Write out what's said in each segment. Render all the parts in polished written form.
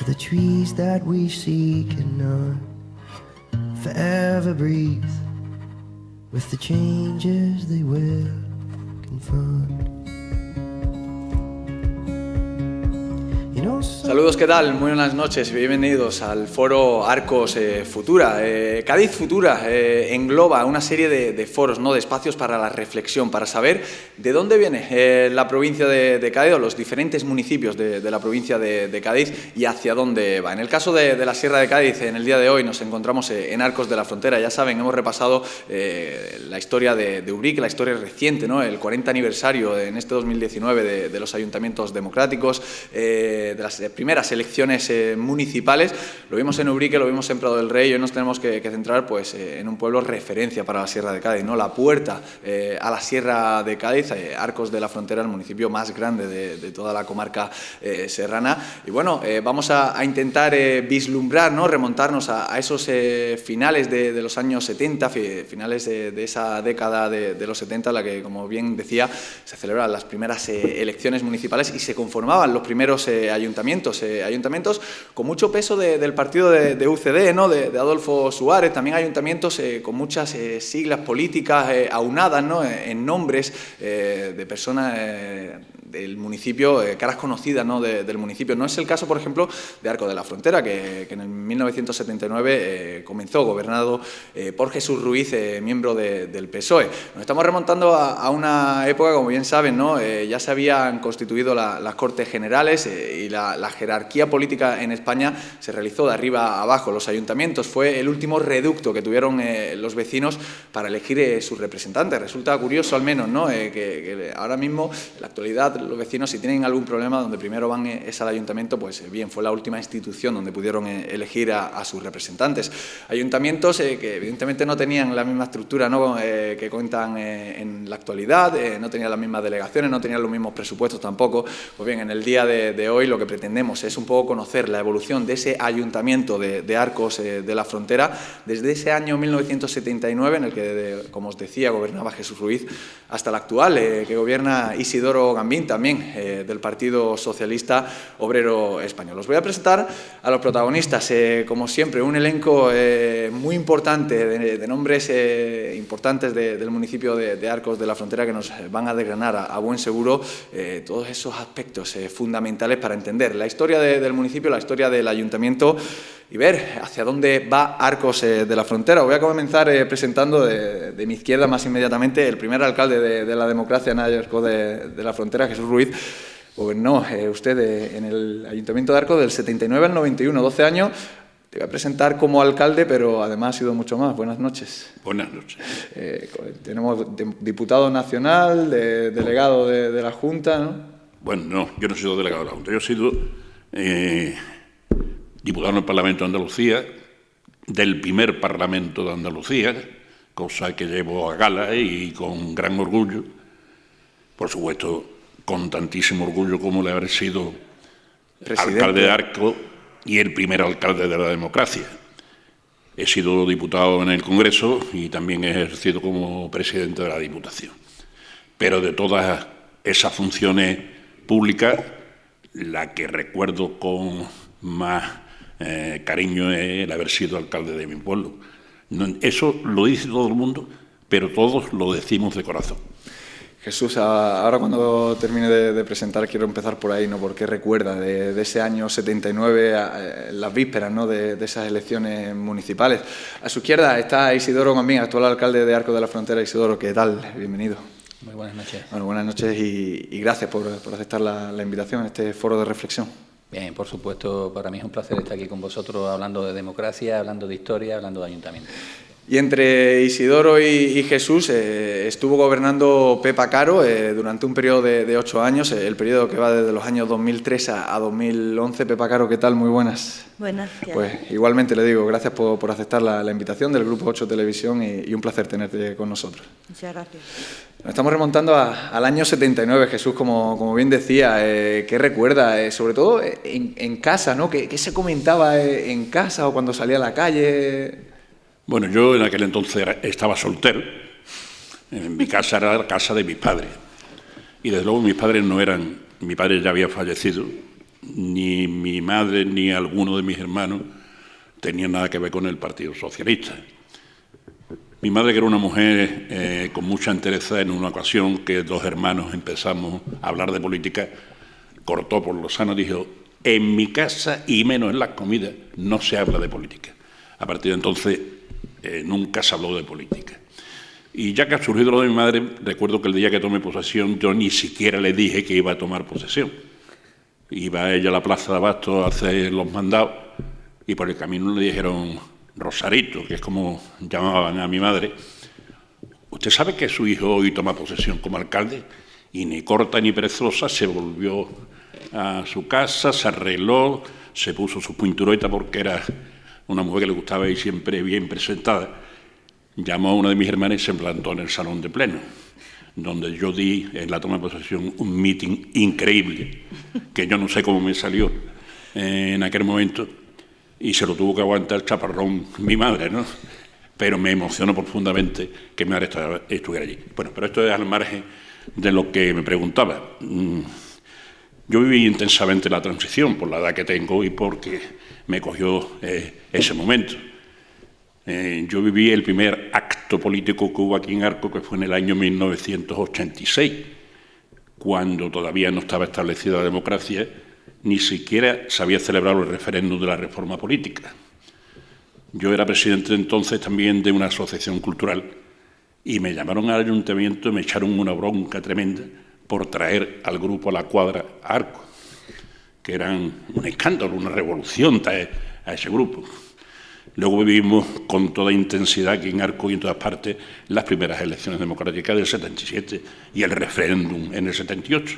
the trees that we see cannot forever breathe with the changes they will confront. Saludos, ¿qué tal? Muy buenas noches, bienvenidos al foro Arcos Futura. Cádiz Futura engloba una serie de foros, ¿no? De espacios para la reflexión, para saber de dónde viene la provincia de Cádiz o los diferentes municipios de la provincia de Cádiz y hacia dónde va. En el caso de la Sierra de Cádiz, en el día de hoy nos encontramos en Arcos de la Frontera. Ya saben, hemos repasado la historia de Ubrique, la historia reciente, ¿no? El 40 aniversario en este 2019 de los ayuntamientos democráticos, de las primeras elecciones municipales. Lo vimos en Ubrique, lo vimos en Prado del Rey y hoy nos tenemos que centrar pues, en un pueblo referencia para la Sierra de Cádiz, ¿no? La puerta a la Sierra de Cádiz, Arcos de la Frontera, el municipio más grande de toda la comarca serrana. Y bueno, vamos a intentar vislumbrar, ¿no? Remontarnos a esos finales de los años 70, finales de esa década de los 70, en la que, como bien decía, se celebraban las primeras elecciones municipales y se conformaban los primeros ayuntamientos con mucho peso del partido de UCD, ¿no? de Adolfo Suárez, también ayuntamientos con muchas siglas políticas aunadas, ¿no? En nombres de personas del municipio, caras conocidas, ¿no? del municipio. No es el caso, por ejemplo, de Arcos de la Frontera, que en el 1979 comenzó gobernado por Jesús Ruiz, miembro del PSOE. Nos estamos remontando a una época, como bien saben, ¿no? Ya se habían constituido las Cortes Generales y la jerarquía política en España se realizó de arriba a abajo. Los ayuntamientos fue el último reducto que tuvieron los vecinos para elegir sus representantes. Resulta curioso, al menos, ¿no? Que ahora mismo, en la actualidad, los vecinos, si tienen algún problema, donde primero van es al ayuntamiento, pues bien, fue la última institución donde pudieron elegir a sus representantes. Ayuntamientos que evidentemente no tenían la misma estructura, ¿no? Que cuentan en la actualidad, no tenían las mismas delegaciones, no tenían los mismos presupuestos tampoco. Pues bien, en el día de hoy lo que pretendemos es un poco conocer la evolución de ese ayuntamiento de Arcos de la Frontera desde ese año 1979 en el que, como os decía, gobernaba Jesús Ruiz, hasta el actual, que gobierna Isidoro Gambín, también del Partido Socialista Obrero Español. Os voy a presentar a los protagonistas, como siempre, un elenco muy importante de nombres importantes del municipio de Arcos de la Frontera que nos van a desgranar a buen seguro todos esos aspectos fundamentales para entender la historia del municipio, la historia del ayuntamiento y ver hacia dónde va Arcos de la Frontera. Voy a comenzar presentando de mi izquierda más inmediatamente el primer alcalde de la democracia en Arcos de la Frontera, Jesús Ruiz. Gobernó usted en el Ayuntamiento de Arcos del 79 al 91, 12 años. Te voy a presentar como alcalde, pero además ha sido mucho más. Buenas noches. Buenas noches. Tenemos diputado nacional, delegado de la Junta, ¿no? Bueno, no, yo no he sido delegado de la Junta. Yo he sido diputado en el Parlamento de Andalucía, del primer Parlamento de Andalucía, cosa que llevo a gala y con gran orgullo. Por supuesto, con tantísimo orgullo como le habré sido alcalde de Arcos y el primer alcalde de la democracia. He sido diputado en el Congreso y también he ejercido como presidente de la Diputación. Pero de todas esas funciones públicas, la que recuerdo con más cariño es el haber sido alcalde de mi pueblo. Eso lo dice todo el mundo, pero todos lo decimos de corazón. Jesús, ahora cuando termine de presentar quiero empezar por ahí, ¿no? ¿Por qué recuerda de ese año 79, las vísperas, ¿no? de esas elecciones municipales? A su izquierda está Isidoro Gambín, actual alcalde de Arcos de la Frontera. Isidoro, ¿qué tal? Bienvenido. Muy buenas noches. Bueno, buenas noches y gracias por aceptar la invitación a este foro de reflexión. Bien, por supuesto, para mí es un placer estar aquí con vosotros hablando de democracia, hablando de historia, hablando de ayuntamiento. Y entre Isidoro y Jesús estuvo gobernando Pepa Caro durante un periodo de 8 años, el periodo que va desde los años 2003 a 2011. Pepa Caro, ¿qué tal? Muy buenas. Buenas. Pues igualmente le digo, gracias por aceptar la invitación del Grupo 8 Televisión y un placer tenerte con nosotros. Muchas gracias. Nos estamos remontando al año 79, Jesús, como bien decía. ¿Qué recuerda? Sobre todo en casa, ¿no? ¿Qué se comentaba en casa o cuando salía a la calle? Bueno, yo en aquel entonces estaba soltero. En mi casa era la casa de mis padres. Y desde luego mis padres no eran... Mi padre ya había fallecido ni mi madre ni alguno de mis hermanos tenían nada que ver con el Partido Socialista. Mi madre, que era una mujer con mucha entereza, en una ocasión que dos hermanos empezamos a hablar de política, cortó por lo sano y dijo: en mi casa, y menos en las comidas, no se habla de política. A partir de entonces, nunca se habló de política. Y ya que ha surgido lo de mi madre, recuerdo que el día que tomé posesión, yo ni siquiera le dije que iba a tomar posesión. Iba ella a la Plaza de Abastos a hacer los mandados y por el camino le dijeron: Rosarito, que es como llamaban a mi madre, ¿usted sabe que su hijo hoy toma posesión como alcalde? Y ni corta ni perezosa se volvió a su casa, se arregló, se puso su pintureta porque era una mujer que le gustaba ir siempre bien presentada. Llamó a una de mis hermanas y se plantó en el salón de pleno, donde yo di en la toma de posesión un meeting increíble, que yo no sé cómo me salió en aquel momento, y se lo tuvo que aguantar el chaparrón mi madre, ¿no? Pero me emocionó profundamente que mi madre estuviera allí. Bueno, pero esto es al margen de lo que me preguntaba. Yo viví intensamente la transición por la edad que tengo y porque me cogió ese momento. Yo viví el primer acto político que hubo aquí en Arco, que fue en el año 1986, cuando todavía no estaba establecida la democracia, ni siquiera se había celebrado el referéndum de la reforma política. Yo era presidente entonces también de una asociación cultural y me llamaron al ayuntamiento y me echaron una bronca tremenda por traer al grupo a la cuadra a Arco, que eran un escándalo, una revolución a ese grupo. Luego vivimos con toda intensidad aquí en Arco y en todas partes las primeras elecciones democráticas del 77 y el referéndum en el 78.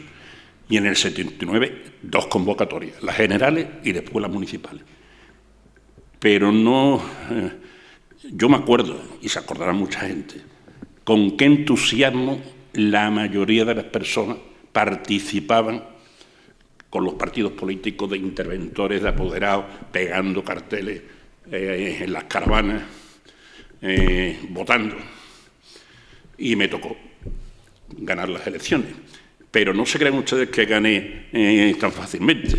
Y en el 79, dos convocatorias, las generales y después las municipales. Pero no... yo me acuerdo, y se acordará mucha gente, con qué entusiasmo la mayoría de las personas participaban con los partidos políticos de interventores, de apoderados, pegando carteles en las caravanas, votando. Y me tocó ganar las elecciones. Pero no se crean ustedes que gané tan fácilmente.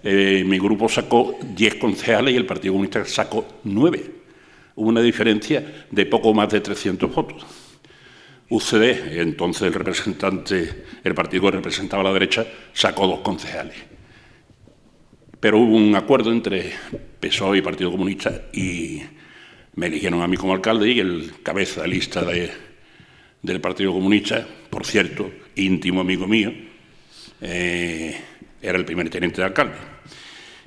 Mi grupo sacó 10 concejales y el Partido Comunista sacó 9. Hubo una diferencia de poco más de 300 votos. UCD, entonces el representante, el partido que representaba a la derecha, sacó 2 concejales. Pero hubo un acuerdo entre PSOE y Partido Comunista y me eligieron a mí como alcalde y el cabeza de lista del Partido Comunista, por cierto, íntimo amigo mío, era el primer teniente de alcalde.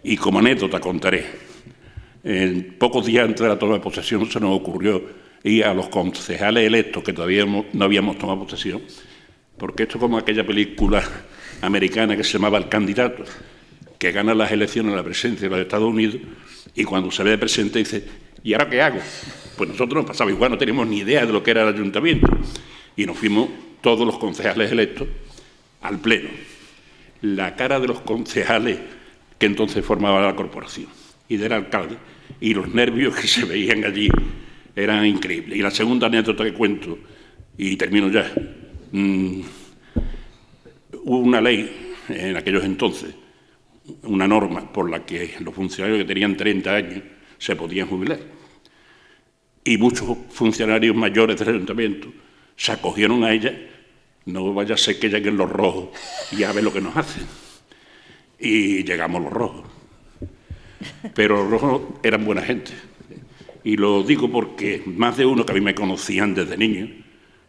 Y como anécdota contaré, pocos días antes de la toma de posesión se nos ocurrió ir a los concejales electos, que todavía no habíamos tomado posesión, porque esto es como aquella película americana que se llamaba El Candidato, que gana las elecciones a la presidencia de los Estados Unidos y cuando se ve de presidente dice: ¿y ahora qué hago? Pues nosotros nos pasaba igual, no teníamos ni idea de lo que era el ayuntamiento. Y nos fuimos todos los concejales electos al pleno. La cara de los concejales que entonces formaban la corporación y del alcalde y los nervios que se veían allí eran increíbles. Y la segunda anécdota que cuento, y termino ya, hubo una ley en aquellos entonces, una norma por la que los funcionarios que tenían 30 años se podían jubilar. Y muchos funcionarios mayores del ayuntamiento se acogieron a ella, no vaya a ser que lleguen los rojos y a ver lo que nos hacen. Y llegamos los rojos. Pero los rojos eran buena gente. Y lo digo porque más de uno que a mí me conocían desde niño,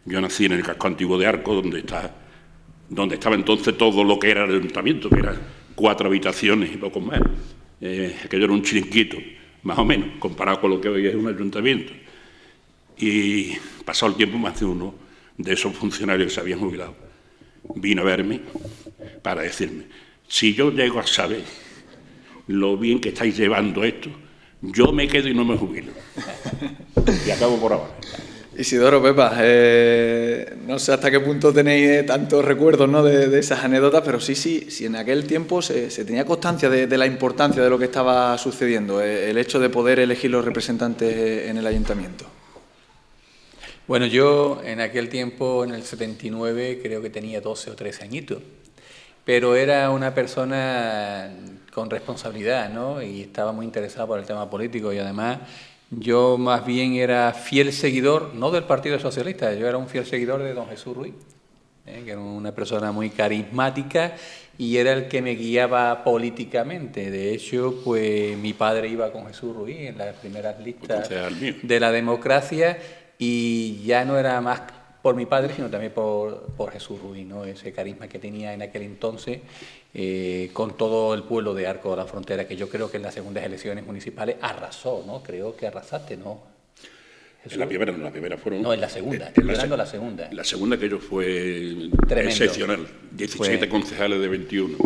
yo nací en el casco antiguo de Arco, donde estaba entonces todo lo que era el ayuntamiento, que eran 4 habitaciones y poco más. Aquello era un chiringuito, más o menos, comparado con lo que hoy es un ayuntamiento. Y pasado el tiempo, más de uno de esos funcionarios que se habían jubilado vino a verme para decirme: si yo llego a saber lo bien que estáis llevando esto, yo me quedo y no me jubilo. Y acabo por ahora. Isidoro, Pepa, no sé hasta qué punto tenéis tantos recuerdos, ¿no?, de esas anécdotas, pero sí, en aquel tiempo se tenía constancia de la importancia de lo que estaba sucediendo, el hecho de poder elegir los representantes en el ayuntamiento. Bueno, yo en aquel tiempo, en el 79, creo que tenía 12 o 13 añitos. pero era una persona con responsabilidad, ¿no? Y estaba muy interesado por el tema político, y además yo más bien era fiel seguidor, no del Partido Socialista, yo era un fiel seguidor de don Jesús Ruiz, que era una persona muy carismática y era el que me guiaba políticamente. De hecho, pues mi padre iba con Jesús Ruiz en las primeras listas de la democracia, y ya no era más por mi padre, sino también por Jesús Ruiz, ¿no? Ese carisma que tenía en aquel entonces con todo el pueblo de Arcos de la Frontera, que yo creo que en las segundas elecciones municipales arrasó, ¿no? Creo que arrasaste, ¿no? En la primera fueron... No, en la segunda, estoy hablando de la segunda. La segunda que ellos fue tremendo. excepcional, 17 concejales de 21.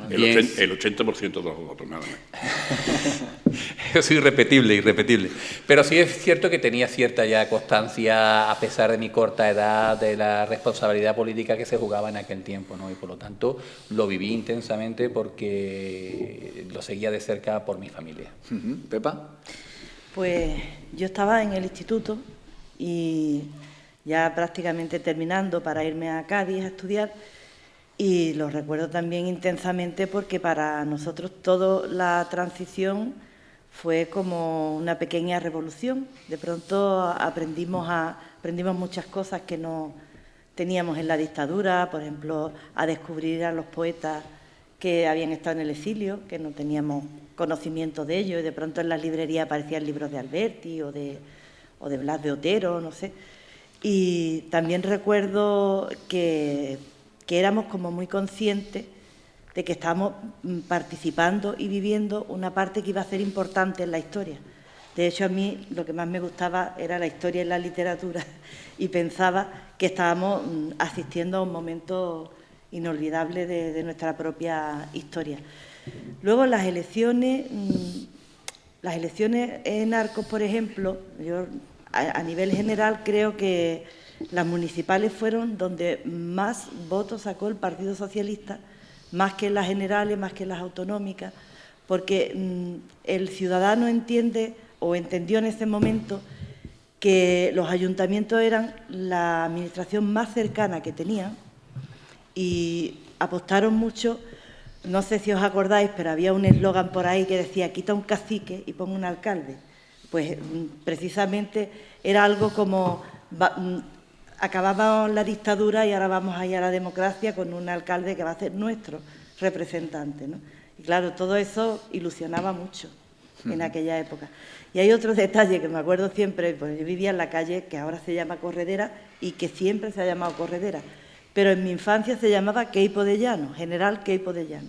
El 80% de los votos, nada más. Es irrepetible, irrepetible. Pero sí es cierto que tenía cierta ya constancia, a pesar de mi corta edad, de la responsabilidad política que se jugaba en aquel tiempo, ¿no? Y por lo tanto lo viví intensamente porque lo seguía de cerca por mi familia. ¿Pepa? Pues yo estaba en el instituto y ya prácticamente terminando para irme a Cádiz a estudiar, y lo recuerdo también intensamente porque para nosotros toda la transición fue como una pequeña revolución. De pronto aprendimos muchas cosas que no teníamos en la dictadura, por ejemplo, a descubrir a los poetas que habían estado en el exilio, que no teníamos conocimiento de ello, y de pronto en las librerías aparecían libros de Alberti o de Blas de Otero, no sé. Y también recuerdo que éramos como muy conscientes de que estábamos participando y viviendo una parte que iba a ser importante en la historia. De hecho, a mí lo que más me gustaba era la historia y la literatura, y pensaba que estábamos asistiendo a un momento inolvidable de nuestra propia historia. Luego las elecciones en Arcos, por ejemplo, yo a nivel general creo que las municipales fueron donde más votos sacó el Partido Socialista, más que las generales, más que las autonómicas, porque el ciudadano entiende o entendió en ese momento que los ayuntamientos eran la administración más cercana que tenían, y apostaron mucho. No sé si os acordáis, pero había un eslogan por ahí que decía: quita un cacique y pon un alcalde. Pues precisamente era algo como acabamos la dictadura y ahora vamos a ir a la democracia con un alcalde que va a ser nuestro representante, ¿no? Y claro, todo eso ilusionaba mucho en aquella época. Y hay otro detalle que me acuerdo siempre, pues yo vivía en la calle que ahora se llama Corredera y que siempre se ha llamado Corredera, pero en mi infancia se llamaba Queipo de Llano, General Queipo de Llano.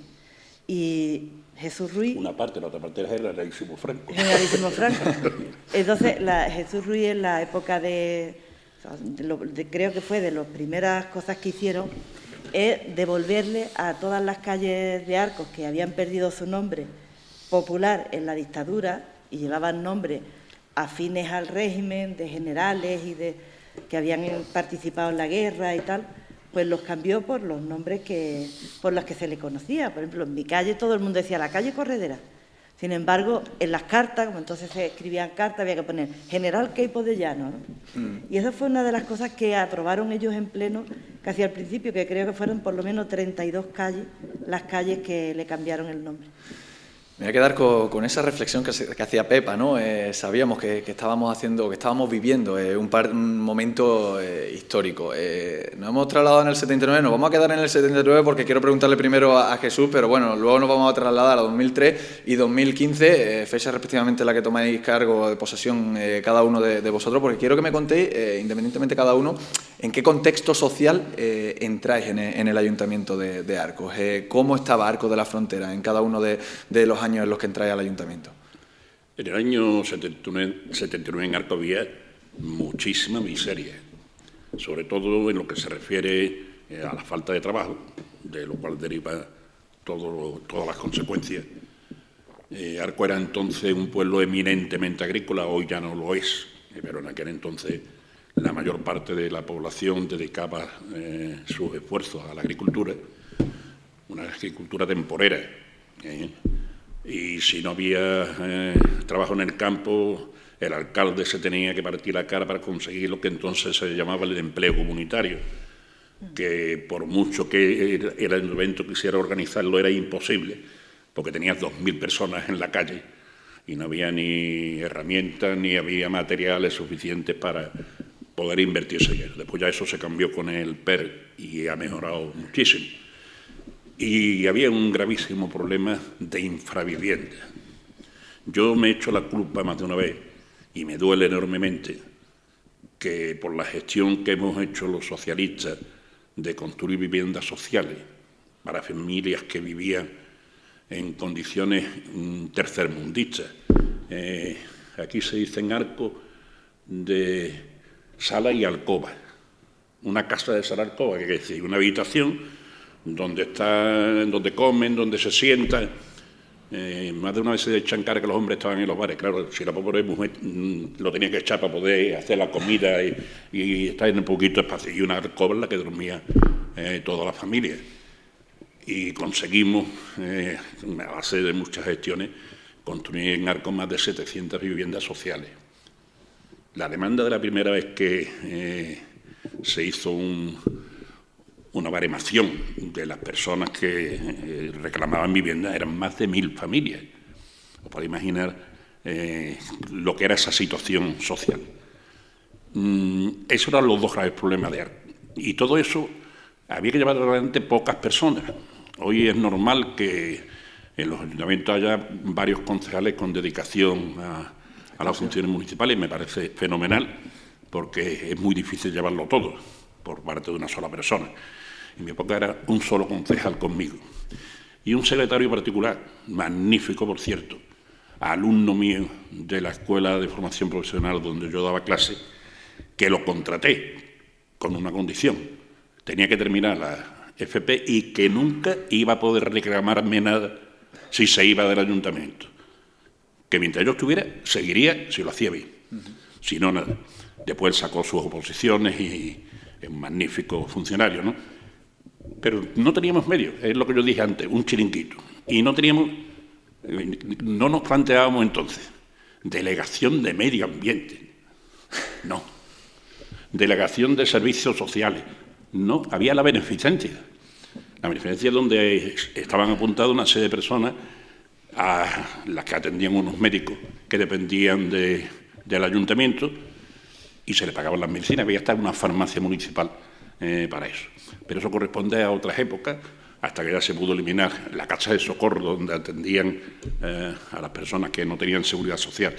Y Jesús Ruiz... Una parte, la otra parte era Generalísimo Franco. Generalísimo Franco. Entonces, Jesús Ruiz en la época creo que fue de las primeras cosas que hicieron, es devolverle a todas las calles de Arcos que habían perdido su nombre popular en la dictadura y llevaban nombres afines al régimen, de generales y de que habían participado en la guerra y tal, pues los cambió por los nombres por los que se le conocía. Por ejemplo, en mi calle todo el mundo decía la calle Corredera. Sin embargo, en las cartas, como entonces se escribían cartas, había que poner General Queipo de Llano, ¿no? Y esa fue una de las cosas que aprobaron ellos en pleno, casi al principio, que creo que fueron por lo menos 32 calles, las calles que le cambiaron el nombre. Me voy a quedar con esa reflexión que hacía Pepa, ¿no? Sabíamos que estábamos viviendo un momento histórico. Nos hemos trasladado en el 79, nos vamos a quedar en el 79 porque quiero preguntarle primero a Jesús, pero bueno, luego nos vamos a trasladar a 2003 y 2015, fecha respectivamente en la que tomáis cargo de posesión cada uno de vosotros, porque quiero que me contéis, independientemente cada uno, en qué contexto social entráis en el Ayuntamiento de Arcos. ¿Cómo estaba Arcos de la Frontera en cada uno de los años en los que entráis al ayuntamiento? En el año 79 en Arcos había muchísima miseria, sobre todo en lo que se refiere a la falta de trabajo, de lo cual deriva todas las consecuencias. Arcos era entonces un pueblo eminentemente agrícola, hoy ya no lo es, pero en aquel entonces la mayor parte de la población dedicaba sus esfuerzos a la agricultura, una agricultura temporera. Y si no había trabajo en el campo, el alcalde se tenía que partir la cara para conseguir lo que entonces se llamaba el empleo comunitario. que por mucho que el ayuntamiento quisiera organizarlo era imposible, porque tenías 2.000 personas en la calle y no había ni herramientas ni había materiales suficientes para poder invertir ese dinero. Después ya eso se cambió con el PER y ha mejorado muchísimo. Y había un gravísimo problema de infravivienda. Yo me he hecho la culpa más de una vez y me duele enormemente que por la gestión que hemos hecho los socialistas de construir viviendas sociales para familias que vivían en condiciones tercermundistas. Aquí se dice en Arcos de sala y alcoba. Una casa de sala alcoba, que es decir, una habitación donde comen, donde se sientan. Más de una vez se echan cara que los hombres estaban en los bares. Claro, si la pobre mujer lo tenía que echar para poder hacer la comida y estar en un poquito de espacio. Y una alcoba en la que dormía toda la familia. Y conseguimos, a base de muchas gestiones, construir en Arcos más de 700 viviendas sociales. La demanda de la primera vez que se hizo una baremación de las personas que reclamaban vivienda eran más de 1.000 familias. Os podéis imaginar lo que era esa situación social. Esos eran los dos graves problemas de Arcos. Y todo eso había que llevar adelante pocas personas. Hoy es normal que en los ayuntamientos haya varios concejales con dedicación a las funciones municipales y me parece fenomenal porque es muy difícil llevarlo todo por parte de una sola persona. En mi época era un solo concejal conmigo y un secretario particular, magnífico por cierto, alumno mío de la Escuela de Formación Profesional donde yo daba clase, que lo contraté con una condición: tenía que terminar la FP y que nunca iba a poder reclamarme nada si se iba del ayuntamiento. Que mientras yo estuviera, seguiría si lo hacía bien. Si no, nada. Después sacó sus oposiciones y es un magnífico funcionario, ¿no? Pero no teníamos medios, es lo que yo dije antes, un chiringuito. Y no nos planteábamos entonces delegación de medio ambiente. No. Delegación de servicios sociales. No, había la beneficencia. La beneficencia donde estaban apuntadas una serie de personas a las que atendían unos médicos que dependían del ayuntamiento y se le pagaban las medicinas. Había hasta una farmacia municipal para eso. Pero eso corresponde a otras épocas, hasta que ya se pudo eliminar la casa de socorro donde atendían a las personas que no tenían seguridad social.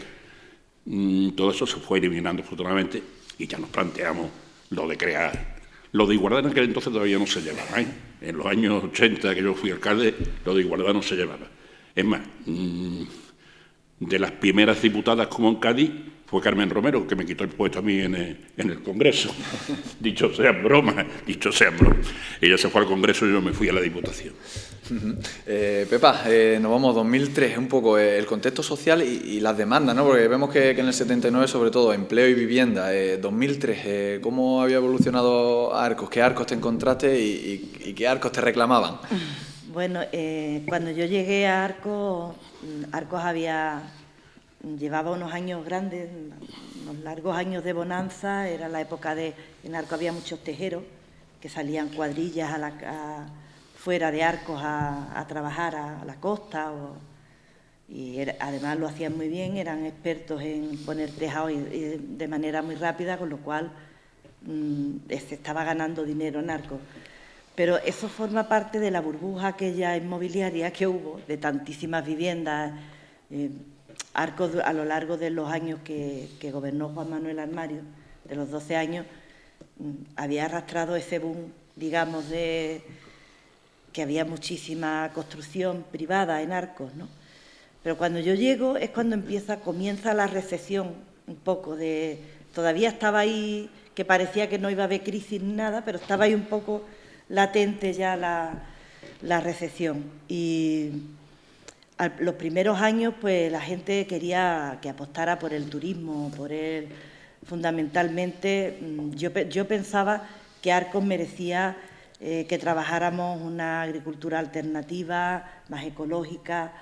Todo eso se fue eliminando afortunadamente y ya nos planteamos lo de crear. Lo de igualdad en aquel entonces todavía no se llevaba. En los años 80 que yo fui alcalde, lo de igualdad no se llevaba. Es más, de las primeras diputadas como en Cádiz fue Carmen Romero, que me quitó el puesto a mí en el Congreso. Dicho sea en broma. Ella se fue al Congreso y yo me fui a la Diputación. Pepa, nos vamos a 2003, un poco el contexto social y las demandas, ¿no? Porque vemos que en el 79, sobre todo, empleo y vivienda. 2003, ¿cómo había evolucionado Arcos? ¿Qué Arcos te encontraste y qué Arcos te reclamaban? Bueno, cuando yo llegué a Arcos llevaba unos años grandes, unos largos años de bonanza. Era la época en Arcos había muchos tejeros que salían cuadrillas fuera de Arcos a trabajar a la costa además lo hacían muy bien, eran expertos en poner tejados y de manera muy rápida, con lo cual se estaba ganando dinero en Arcos. Pero eso forma parte de la burbuja aquella inmobiliaria que hubo, de tantísimas viviendas. Arcos, a lo largo de los años que gobernó Juan Manuel Armario, de los 12 años, había arrastrado ese boom, digamos, de que había muchísima construcción privada en Arcos, ¿no? Pero cuando yo llego es cuando comienza la recesión un poco todavía estaba ahí, que parecía que no iba a haber crisis ni nada, pero estaba ahí un poco latente ya la recesión. Y los primeros años, pues la gente quería que apostara por el turismo, fundamentalmente. Yo pensaba que Arcos merecía que trabajáramos una agricultura alternativa, más ecológica,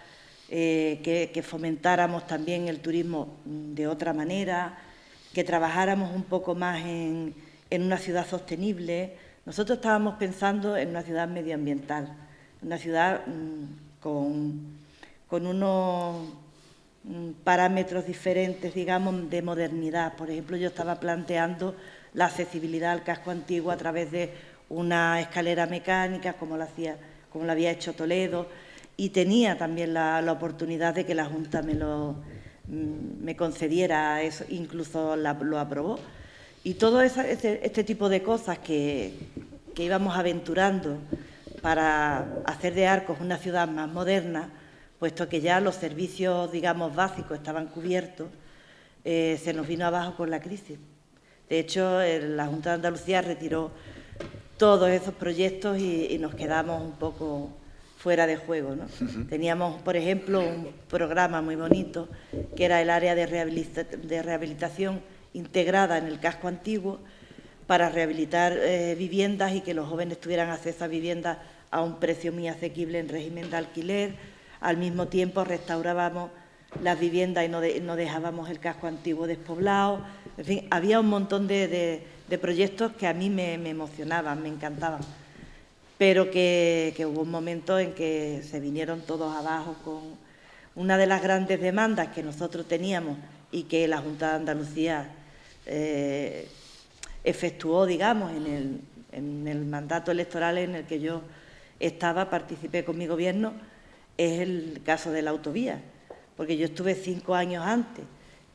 que fomentáramos también el turismo de otra manera, que trabajáramos un poco más en una ciudad sostenible, Nosotros estábamos pensando en una ciudad medioambiental, una ciudad con unos parámetros diferentes, digamos, de modernidad. Por ejemplo, yo estaba planteando la accesibilidad al casco antiguo a través de una escalera mecánica, como lo había hecho Toledo, y tenía también la oportunidad de que la Junta me concediera eso, incluso lo aprobó. Y todo este tipo de cosas que íbamos aventurando para hacer de Arcos una ciudad más moderna, puesto que ya los servicios, digamos, básicos estaban cubiertos, se nos vino abajo con la crisis. De hecho, la Junta de Andalucía retiró todos esos proyectos y nos quedamos un poco fuera de juego, ¿no? Teníamos, por ejemplo, un programa muy bonito, que era el área de rehabilitación integrada en el casco antiguo, para rehabilitar viviendas y que los jóvenes tuvieran acceso a viviendas a un precio muy asequible en régimen de alquiler. Al mismo tiempo restaurábamos las viviendas y no dejábamos el casco antiguo despoblado. En fin, había un montón de proyectos que a mí me emocionaban, me encantaban, pero que hubo un momento en que se vinieron todos abajo con una de las grandes demandas que nosotros teníamos y que la Junta de Andalucía efectuó, digamos, en el mandato electoral en el que yo participé con mi gobierno, es el caso de la autovía, porque yo estuve 5 años antes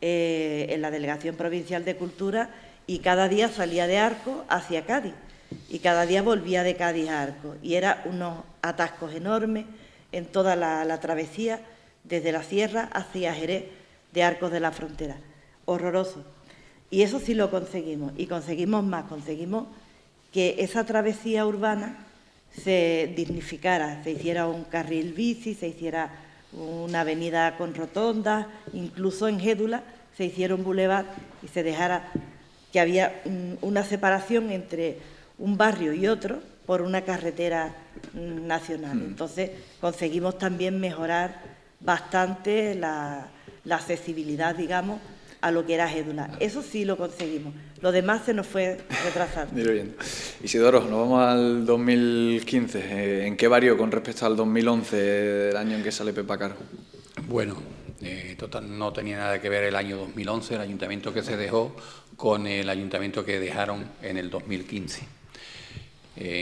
en la Delegación Provincial de Cultura y cada día salía de Arcos hacia Cádiz y cada día volvía de Cádiz a Arcos, y eran unos atascos enormes en toda la travesía desde la Sierra hacia Jerez de Arcos de la Frontera, horroroso. Y eso sí lo conseguimos, y conseguimos más, conseguimos que esa travesía urbana se dignificara, se hiciera un carril bici, se hiciera una avenida con rotondas, incluso en Gédula se hiciera un bulevar y se dejara que había una separación entre un barrio y otro por una carretera nacional. Entonces conseguimos también mejorar bastante la accesibilidad, digamos, a lo que era Gédula. Eso sí lo conseguimos. Lo demás se nos fue retrasando. Mira bien. Isidoro, nos vamos al 2015. ¿En qué varió con respecto al 2011, el año en que sale Pepa Caro? Bueno, no tenía nada que ver el año 2011, el ayuntamiento que se dejó, con el ayuntamiento que dejaron en el 2015.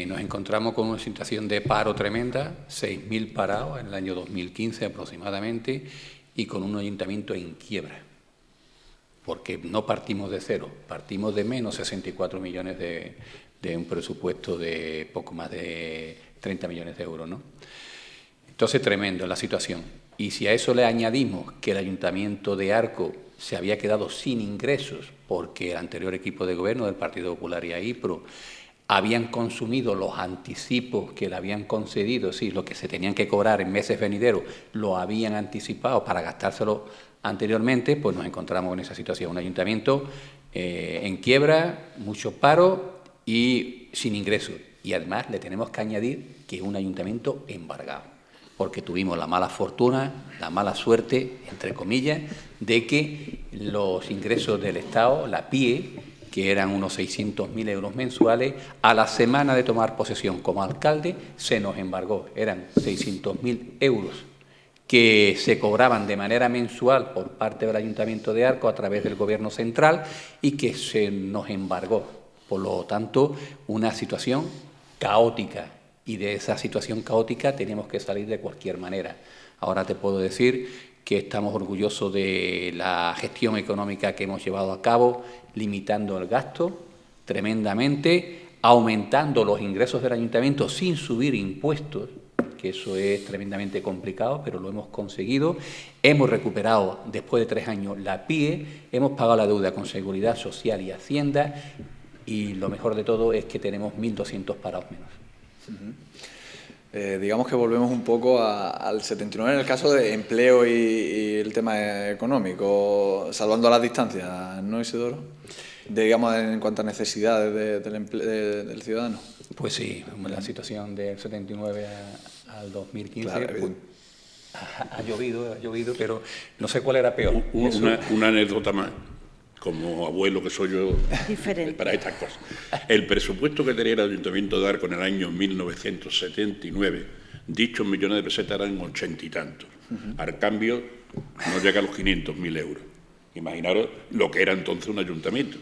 Nos encontramos con una situación de paro tremenda, 6.000 parados en el año 2015 aproximadamente, y con un ayuntamiento en quiebra, porque no partimos de cero, partimos de menos 64 millones de un presupuesto de poco más de 30 millones de euros, ¿no? Entonces, tremendo la situación. Y si a eso le añadimos que el Ayuntamiento de Arcos se había quedado sin ingresos porque el anterior equipo de gobierno del Partido Popular y AIPRO habían consumido los anticipos que le habían concedido, sí, lo que se tenían que cobrar en meses venideros, lo habían anticipado para gastárselo anteriormente, pues nos encontramos en esa situación. Un ayuntamiento en quiebra, mucho paro y sin ingresos. Y además le tenemos que añadir que es un ayuntamiento embargado, porque tuvimos la mala fortuna, la mala suerte, entre comillas, de que los ingresos del Estado, la PIE, que eran unos 600.000 euros mensuales, a la semana de tomar posesión como alcalde se nos embargó. Eran 600.000 euros que se cobraban de manera mensual por parte del Ayuntamiento de Arcos a través del Gobierno central y que se nos embargó. Por lo tanto, una situación caótica, y de esa situación caótica tenemos que salir de cualquier manera. Ahora te puedo decir que estamos orgullosos de la gestión económica que hemos llevado a cabo, limitando el gasto tremendamente, aumentando los ingresos del ayuntamiento sin subir impuestos, que eso es tremendamente complicado, pero lo hemos conseguido. Hemos recuperado, después de 3 años, la PIE, hemos pagado la deuda con Seguridad Social y Hacienda, y lo mejor de todo es que tenemos 1.200 parados menos. Digamos que volvemos un poco al 79 en el caso de empleo y el tema económico, salvando las distancias, ¿no, Isidoro? Digamos, en cuanto a necesidades del ciudadano. Pues sí, la situación del 79 al 2015 claro, pues, ha llovido, pero no sé cuál era peor. Una anécdota más. como abuelo que soy yo, Diferente. para estas cosas. El presupuesto que tenía el Ayuntamiento de Arco en el año 1979, dichos millones de pesetas eran 80 y tantos. Al cambio, no llega a los 500.000 euros. Imaginaros lo que era entonces un ayuntamiento.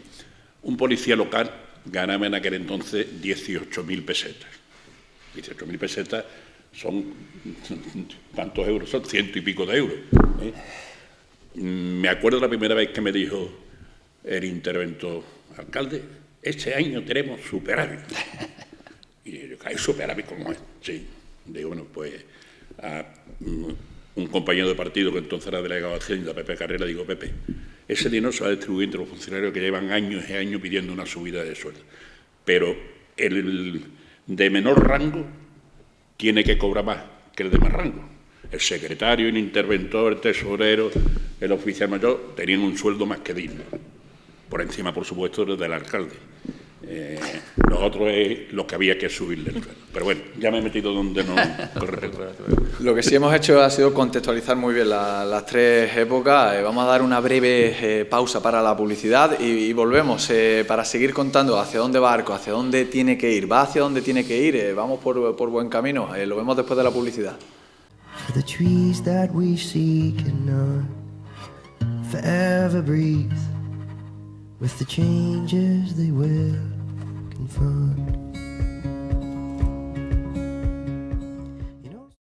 Un policía local ganaba en aquel entonces 18.000 pesetas. 18.000 pesetas son, ¿cuántos euros? Son 100 y pico de euros. Me acuerdo la primera vez que me dijo el interventor: alcalde, este año tenemos superávit. Y yo, ¿hay superávit como es? Sí. Digo, bueno, pues a un compañero de partido que entonces era delegado de Hacienda, Pepe Carrera, digo, Pepe, ese dinero se va a distribuir entre los funcionarios que llevan años y años pidiendo una subida de sueldo. Pero el de menor rango tiene que cobrar más que el de más rango. El secretario, el interventor, el tesorero, el oficial mayor tenían un sueldo más que digno. Por encima, por supuesto, del alcalde. Los otros es lo que había que subirle el sueldo. Pero bueno, ya me he metido donde no corresponde. Lo que sí hemos hecho ha sido contextualizar muy bien las tres épocas. Vamos a dar una breve pausa para la publicidad y volvemos para seguir contando hacia dónde va Arco, hacia dónde tiene que ir. ¿Va hacia dónde tiene que ir? ¿Vamos por buen camino? Lo vemos después de la publicidad. For the trees that we see cannot forever breathe with the changes they will confront.